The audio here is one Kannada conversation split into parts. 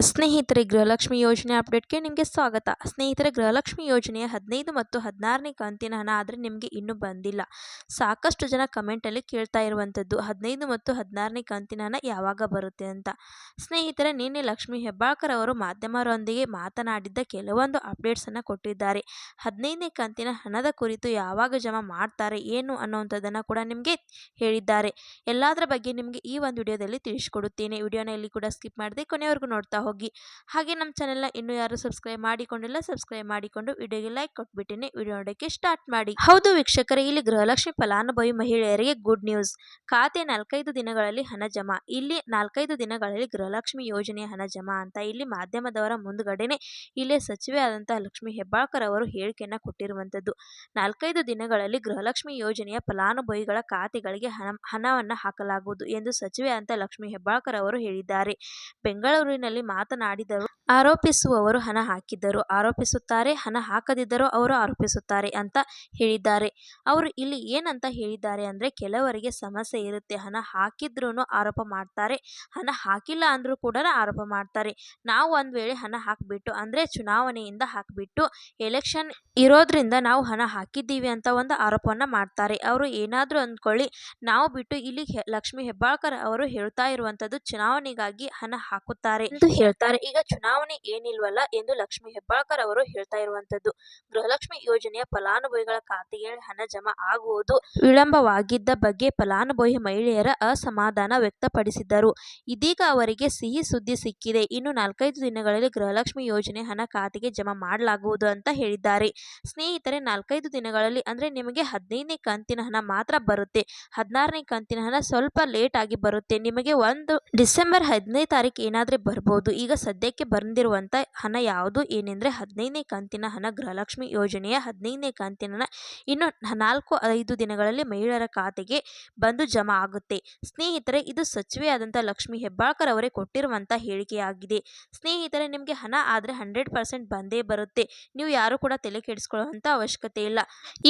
ಸ್ನೇಹಿತರೆ, ಗೃಹಲಕ್ಷ್ಮಿ ಯೋಜನೆ ಅಪ್ಡೇಟ್ಗೆ ನಿಮಗೆ ಸ್ವಾಗತ. ಸ್ನೇಹಿತರೆ, ಗೃಹಲಕ್ಷ್ಮಿ ಯೋಜನೆಯ 15 ಮತ್ತು 16ನೇ ಕಂತಿನ ಹಣ ಆದರೆ ನಿಮಗೆ ಇನ್ನೂ ಬಂದಿಲ್ಲ. ಸಾಕಷ್ಟು ಜನ ಕಮೆಂಟಲ್ಲಿ ಕೇಳ್ತಾ ಇರುವಂಥದ್ದು 15 ಮತ್ತು 16ನೇ ಕಂತಿನ ಹಣ ಯಾವಾಗ ಬರುತ್ತೆ ಅಂತ. ಸ್ನೇಹಿತರೆ, ನಿನ್ನೆ ಲಕ್ಷ್ಮೀ ಹೆಬ್ಬಾಳ್ಕರ್ ಅವರು ಮಾಧ್ಯಮರೊಂದಿಗೆ ಮಾತನಾಡಿದ್ದ ಕೆಲವೊಂದು ಅಪ್ಡೇಟ್ಸನ್ನು ಕೊಟ್ಟಿದ್ದಾರೆ. 15ನೇ ಕಂತಿನ ಹಣದ ಕುರಿತು ಯಾವಾಗ ಜಮಾ ಮಾಡ್ತಾರೆ ಏನು ಅನ್ನೋವಂಥದ್ದನ್ನು ಕೂಡ ನಿಮಗೆ ಹೇಳಿದ್ದಾರೆ. ಎಲ್ಲದರ ಬಗ್ಗೆ ನಿಮಗೆ ಈ ಒಂದು ವಿಡಿಯೋದಲ್ಲಿ ತಿಳಿಸ್ಕೊಡುತ್ತೇನೆ. ವಿಡಿಯೋನ ಎಲ್ಲಿ ಕೂಡ ಸ್ಕಿಪ್ ಮಾಡದೆ ಕೊನೆವರೆಗೂ ನೋಡ್ತಾ ಹೋಗಿ. ಹಾಗೆ ನಮ್ಮ ಚಾನೆಲ್ನ ಇನ್ನೂ ಯಾರು ಸಬ್ಸ್ಕ್ರೈಬ್ ಮಾಡಿಕೊಂಡಿಲ್ಲ, ಸಬ್ಸ್ಕ್ರೈಬ್ ಮಾಡಿಕೊಂಡು ವಿಡಿಯೋಗೆ ಲೈಕ್ ಕೊಟ್ಬಿಟ್ಟಿನಿ. ವಿಡಿಯೋ ನೋಡೋಕ್ಕೆ ಸ್ಟಾರ್ಟ್ ಮಾಡಿ. ಹೌದು ವೀಕ್ಷಕರೇ, ಇಲ್ಲಿ ಗೃಹಲಕ್ಷ್ಮಿ ಫಲಾನುಭವಿ ಮಹಿಳೆಯರಿಗೆ ಗುಡ್ ನ್ಯೂಸ್. ಖಾತೆ 4-5 ದಿನಗಳಲ್ಲಿ ಹಣ ಜಮಾ. ಇಲ್ಲಿ 4-5 ದಿನಗಳಲ್ಲಿ ಗೃಹಲಕ್ಷ್ಮಿ ಯೋಜನೆಯ ಹಣ ಜಮಾ ಅಂತ ಇಲ್ಲಿ ಮಾಧ್ಯಮದವರ ಮುಂದುಗಡೆನೆ ಇಲ್ಲೇ ಸಚಿವೆ ಆದಂತಹ ಲಕ್ಷ್ಮೀ ಹೆಬ್ಬಾಳ್ಕರ್ ಅವರು ಹೇಳಿಕೆಯನ್ನ ಕೊಟ್ಟಿರುವಂತದ್ದು. 4-5 ದಿನಗಳಲ್ಲಿ ಗೃಹಲಕ್ಷ್ಮಿ ಯೋಜನೆಯ ಫಲಾನುಭವಿಗಳ ಖಾತೆಗಳಿಗೆ ಹಣವನ್ನು ಹಾಕಲಾಗುವುದು ಎಂದು ಸಚಿವೆ ಅಂತ ಲಕ್ಷ್ಮೀ ಹೆಬ್ಬಾಳ್ಕರ್ ಅವರು ಹೇಳಿದ್ದಾರೆ. ಬೆಂಗಳೂರಿನಲ್ಲಿ ಮಾತನಾಡಿದರು. ಆರೋಪಿಸುವವರು ಹಣ ಹಾಕಿದ್ದರು ಆರೋಪಿಸುತ್ತಾರೆ, ಹಣ ಹಾಕದಿದ್ದರೂ ಅವರು ಆರೋಪಿಸುತ್ತಾರೆ ಅಂತ ಹೇಳಿದ್ದಾರೆ. ಅವರು ಇಲ್ಲಿ ಏನಂತ ಹೇಳಿದ್ದಾರೆ ಅಂದ್ರೆ, ಕೆಲವರಿಗೆ ಸಮಸ್ಯೆ ಇರುತ್ತೆ, ಹಣ ಹಾಕಿದ್ರೂ ಆರೋಪ ಮಾಡ್ತಾರೆ, ಹಣ ಹಾಕಿಲ್ಲ ಅಂದ್ರೂ ಕೂಡ ಆರೋಪ ಮಾಡ್ತಾರೆ. ನಾವು ಒಂದ್ ವೇಳೆ ಹಣ ಹಾಕ್ಬಿಟ್ಟು ಅಂದ್ರೆ ಚುನಾವಣೆಯಿಂದ ಹಾಕ್ಬಿಟ್ಟು ಎಲೆಕ್ಷನ್ ಇರೋದ್ರಿಂದ ನಾವು ಹಣ ಹಾಕಿದ್ದೀವಿ ಅಂತ ಒಂದು ಆರೋಪವನ್ನ ಮಾಡ್ತಾರೆ. ಅವರು ಏನಾದ್ರೂ ಅಂದ್ಕೊಳ್ಳಿ, ನಾವು ಬಿಟ್ಟು ಇಲ್ಲಿ ಲಕ್ಷ್ಮೀ ಹೆಬ್ಬಾಳ್ಕರ್ ಅವರು ಹೇಳ್ತಾ ಇರುವಂತದ್ದು ಚುನಾವಣೆಗಾಗಿ ಹಣ ಹಾಕುತ್ತಾರೆ ಎಂದು ಹೇಳ್ತಾರೆ. ಈಗ ಚುನಾವಣೆ ಏನಿಲ್ವಲ್ಲ ಎಂದು ಲಕ್ಷ್ಮೀ ಹೆಬ್ಬಾಳ್ಕರ್ ಅವರು ಹೇಳ್ತಾ ಇರುವಂತದ್ದು. ಗೃಹಲಕ್ಷ್ಮಿ ಯೋಜನೆಯ ಫಲಾನುಭವಿಗಳ ಖಾತೆಗೆ ಹಣ ಜಮಾ ಆಗುವುದು ವಿಳಂಬವಾಗಿದ್ದ ಬಗ್ಗೆ ಫಲಾನುಭವಿ ಮಹಿಳೆಯರ ಅಸಮಾಧಾನ ವ್ಯಕ್ತಪಡಿಸಿದ್ದರು. ಇದೀಗ ಅವರಿಗೆ ಸಿಹಿ ಸುದ್ದಿ ಸಿಕ್ಕಿದೆ. ಇನ್ನು 4-5 ದಿನಗಳಲ್ಲಿ ಗೃಹಲಕ್ಷ್ಮಿ ಯೋಜನೆ ಹಣ ಖಾತೆಗೆ ಜಮಾ ಮಾಡಲಾಗುವುದು ಅಂತ ಹೇಳಿದ್ದಾರೆ. ಸ್ನೇಹಿತರೆ, 4-5 ದಿನಗಳಲ್ಲಿ ಅಂದ್ರೆ ನಿಮಗೆ 15ನೇ ಕಂತಿನ ಹಣ ಮಾತ್ರ ಬರುತ್ತೆ. 16ನೇ ಕಂತಿನ ಹಣ ಸ್ವಲ್ಪ ಲೇಟ್ ಆಗಿ ಬರುತ್ತೆ. ನಿಮಗೆ ಒಂದು ಡಿಸೆಂಬರ್ 15ನೇ ತಾರೀಕು ಏನಾದ್ರೆ ಬರ್ಬೋದು. ಈಗ ಸದ್ಯಕ್ಕೆ ಬಂದಿರುವಂತ ಹಣ ಯಾವುದು ಏನೆಂದ್ರೆ 15ನೇ ಕಂತಿನ ಹಣ. ಗೃಹಲಕ್ಷ್ಮಿ ಯೋಜನೆಯ 15ನೇ ಕಂತಿನ ಹಣ ಇನ್ನು 4-5 ದಿನಗಳಲ್ಲಿ ಮಹಿಳೆಯರ ಖಾತೆಗೆ ಬಂದು ಜಮಾ ಆಗುತ್ತೆ. ಸ್ನೇಹಿತರೆ, ಇದು ಸಚಿವೆ ಆದಂತ ಲಕ್ಷ್ಮೀ ಹೆಬ್ಬಾಳ್ಕರ್ ಅವರೇ ಕೊಟ್ಟಿರುವಂತ ಹೇಳಿಕೆಯಾಗಿದೆ. ಸ್ನೇಹಿತರೆ, ನಿಮಗೆ ಹಣ ಆದ್ರೆ 100% ಬಂದೇ ಬರುತ್ತೆ. ನೀವು ಯಾರು ಕೂಡ ತಲೆ ಕೆಡಿಸ್ಕೊಳ್ಳುವಂತ ಅವಶ್ಯಕತೆ ಇಲ್ಲ.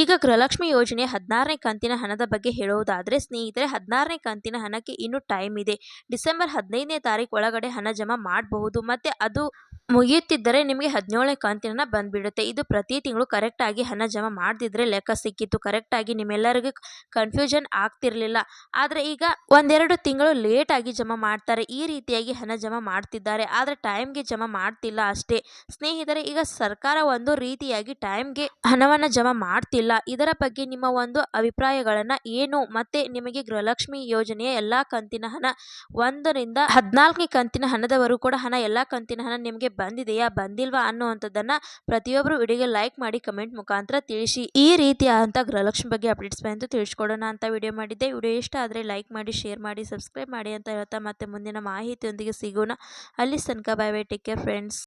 ಈಗ ಗೃಹಲಕ್ಷ್ಮಿ ಯೋಜನೆಯ 16ನೇ ಕಂತಿನ ಹಣದ ಬಗ್ಗೆ ಹೇಳುವುದಾದ್ರೆ, ಸ್ನೇಹಿತರೆ, 16ನೇ ಕಂತಿನ ಹಣಕ್ಕೆ ಇನ್ನು ಟೈಮ್ ಇದೆ. ಡಿಸೆಂಬರ್ 15ನೇ ತಾರೀಕು ಒಳಗಡೆ ಹಣ ಜಮಾ ಮಾಡಬಹುದು. ಮತ್ತೆ ಅದು ಮುಗಿಯುತ್ತಿದ್ದರೆ ನಿಮಗೆ 17ನೇ ಕಂತಿನ ಬಂದ್ಬಿಡುತ್ತೆ. ಇದು ಪ್ರತಿ ತಿಂಗಳು ಕರೆಕ್ಟ್ ಆಗಿ ಹಣ ಜಮಾ ಮಾಡದಿದ್ರೆ ಲೆಕ್ಕ ಸಿಕ್ಕಿತ್ತು. ಕರೆಕ್ಟ್ ಆಗಿ ನಿಮ್ಮೆಲ್ಲರಿಗೂ ಕನ್ಫ್ಯೂಷನ್ ಆಗ್ತಿರ್ಲಿಲ್ಲ. ಆದ್ರೆ ಈಗ 1-2 ತಿಂಗಳು ಲೇಟ್ ಆಗಿ ಜಮಾ ಮಾಡ್ತಾರೆ. ಈ ರೀತಿಯಾಗಿ ಹಣ ಜಮಾ ಮಾಡ್ತಿದ್ದಾರೆ. ಆದ್ರೆ ಟೈಮ್ಗೆ ಜಮಾ ಮಾಡ್ತಿಲ್ಲ ಅಷ್ಟೇ. ಸ್ನೇಹಿತರೆ, ಈಗ ಸರ್ಕಾರ ಒಂದು ರೀತಿಯಾಗಿ ಟೈಮ್ಗೆ ಹಣವನ್ನ ಜಮಾ ಮಾಡ್ತಿಲ್ಲ. ಇದರ ಬಗ್ಗೆ ನಿಮ್ಮ ಒಂದು ಅಭಿಪ್ರಾಯಗಳನ್ನ ಏನು? ಮತ್ತೆ ನಿಮಗೆ ಗೃಹಲಕ್ಷ್ಮಿ ಯೋಜನೆಯ ಎಲ್ಲಾ ಕಂತಿನ ಹಣ 1ರಿಂದ 14ನೇ ಕಂತಿನ ಹಣದವರೆಗೂ ಕೂಡ ಹಣ ಎಲ್ಲಾ ಕಂತಿನ ಹಣ ನಿಮಗೆ ಬಂದಿದೆಯಾ ಬಂದಿಲ್ವಾ ಅನ್ನುವಂಥದ್ದನ್ನ ಪ್ರತಿಯೊಬ್ಬರು ವಿಡಿಯೋಗೆ ಲೈಕ್ ಮಾಡಿ ಕಮೆಂಟ್ ಮುಖಾಂತರ ತಿಳಿಸಿ. ಈ ರೀತಿಯಾದಂಥ ಗೃಹಲಕ್ಷ್ಮಿ ಬಗ್ಗೆ ಅಪ್ಡೇಟ್ಸ್ ಬಂತು ತಿಳಿಸ್ಕೊಡೋಣ ಅಂತ ವಿಡಿಯೋ ಮಾಡಿದ್ದೆ. ವಿಡಿಯೋ ಇಷ್ಟ ಆದರೆ ಲೈಕ್ ಮಾಡಿ, ಶೇರ್ ಮಾಡಿ, ಸಬ್ಸ್ಕ್ರೈಬ್ ಮಾಡಿ ಅಂತ ಹೇಳ್ತಾ ಮತ್ತೆ ಮುಂದಿನ ಮಾಹಿತಿಯೊಂದಿಗೆ ಸಿಗೋಣ. ಅಲ್ಲಿ ತನಕ bye bye, take care friends.